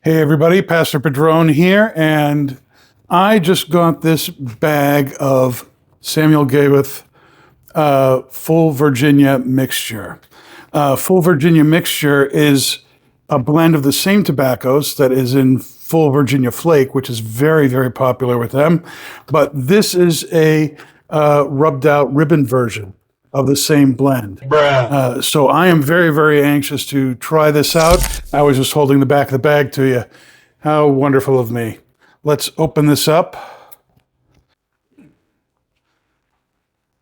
Hey everybody, Pastor Padron here, and I just got this bag of Samuel Gawith Full Virginia Mixture. Full Virginia Mixture is a blend of the same tobaccos that is in Full Virginia Flake, which is very, very popular with them, but this is a rubbed out ribbon version of the same blend. So I am very, very anxious to try this out. I was just holding the back of the bag to you. How wonderful of me. Let's open this up.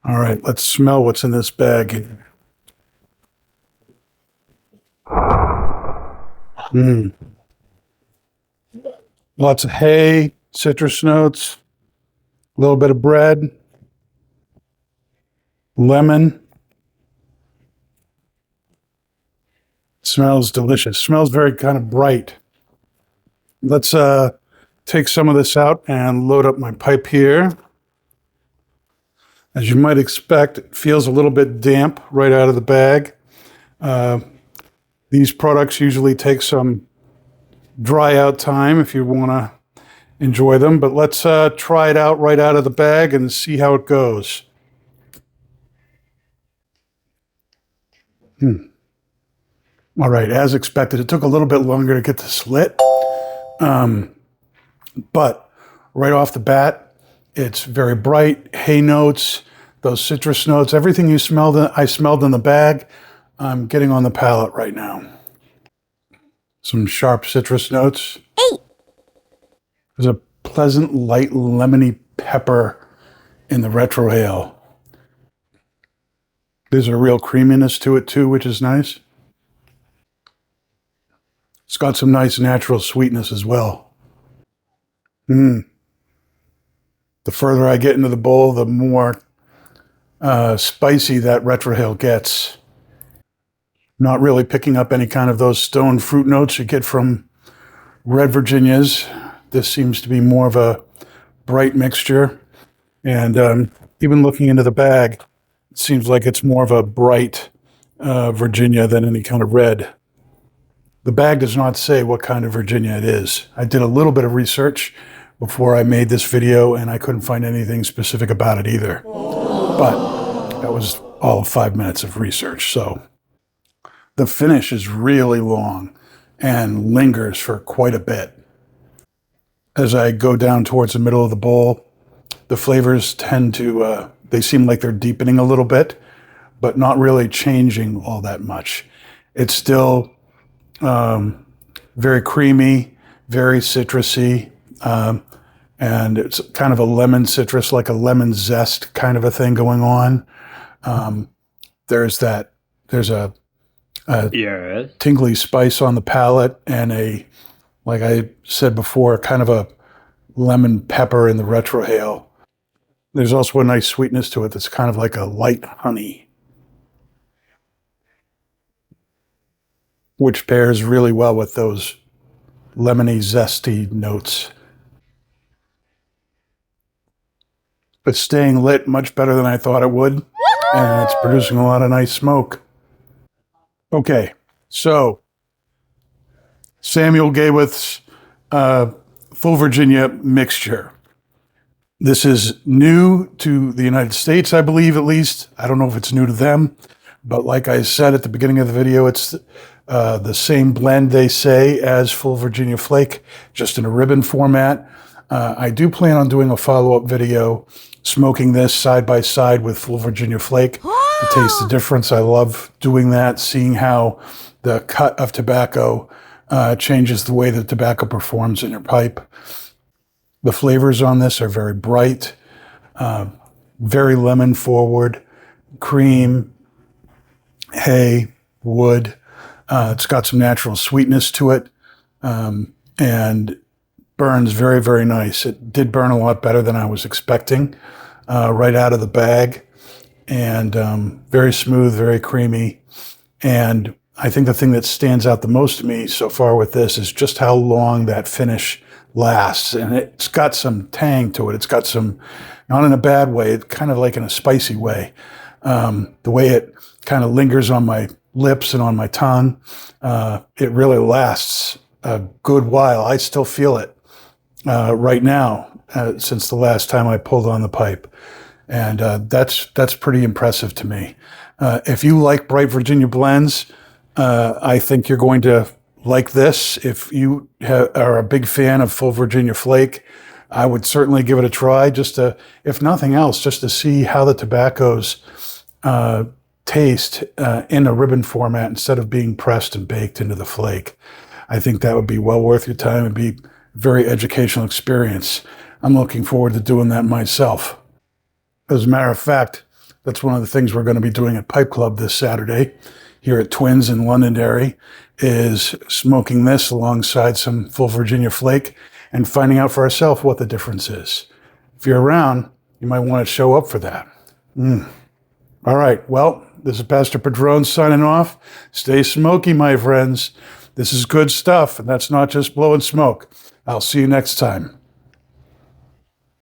All right, let's smell what's in this bag. Lots of hay, citrus notes, a little bit of bread, lemon. Smells delicious. Smells very kind of bright. Let's take some of this out and load up my pipe here. As you might expect, it feels a little bit damp right out of the bag. These products usually take some dry out time if you want to enjoy them, but let's try it out right out of the bag and see how it goes. All right, as expected, it took a little bit longer to get this lit, but right off the bat, it's very bright, hay notes, those citrus notes, everything I smelled in the bag, I'm getting on the palate right now. Some sharp citrus notes. There's a pleasant, light, lemony pepper in the retrohale. There's a real creaminess to it too, which is nice. It's got some nice natural sweetness as well. The further I get into the bowl, the more spicy that retrohale gets. Not really picking up any kind of those stone fruit notes you get from red Virginias. This seems to be more of a bright mixture. And even looking into the bag, it seems like it's more of a bright Virginia than any kind of red. The bag does not say what kind of Virginia it is. I did a little bit of research before I made this video, and I couldn't find anything specific about it either. But that was all of 5 minutes of research. So the finish is really long and lingers for quite a bit. As I go down towards the middle of the bowl, the flavors tend to, they seem like they're deepening a little bit, but not really changing all that much. It's still very creamy, very citrusy, and it's kind of a lemon citrus, like a lemon zest kind of a thing going on. There's a Yes. tingly spice on the palate and like I said before, kind of a lemon pepper in the retrohale. There's also a nice sweetness to it that's kind of like a light honey, which pairs really well with those lemony, zesty notes. It's staying lit much better than I thought it would, and it's producing a lot of nice smoke. Okay, so Samuel Gawith's Full Virginia Mixture. This is new to the United States, I believe, at least. I don't know if it's new to them, but like I said at the beginning of the video, it's the same blend, they say, as Full Virginia Flake, just in a ribbon format. I do plan on doing a follow-up video smoking this side by side with Full Virginia Flake to taste the difference. I love doing that, seeing how the cut of tobacco changes the way that tobacco performs in your pipe. The flavors on this are very bright, very lemon forward, cream, hay, wood. It's got some natural sweetness to it, and burns very, very nice. It did burn a lot better than I was expecting right out of the bag, and very smooth, very creamy. And I think the thing that stands out the most to me so far with this is just how long that finish lasts. And it's got some tang to it. It's got some, not in a bad way, it's kind of like in a spicy way. The way it kind of lingers on my lips and on my tongue, it really lasts a good while. I still feel it right now since the last time I pulled on the pipe. And that's pretty impressive to me. If you like bright Virginia blends, I think you're going to like this. If you are a big fan of full Virginia Flake, I would certainly give it a try, just to, if nothing else, just to see how the tobaccos taste in a ribbon format instead of being pressed and baked into the flake. I think that would be well worth your time and be a very educational experience. I'm looking forward to doing that myself. As a matter of fact, that's one of the things we're going to be doing at Pipe Club this Saturday here at Twins in Londonderry, is smoking this alongside some full Virginia Flake and finding out for ourselves what the difference is. If you're around, you might want to show up for that. All right, well, this is Pastor Padron signing off. Stay smoky, my friends. This is good stuff, and that's not just blowing smoke. I'll see you next time.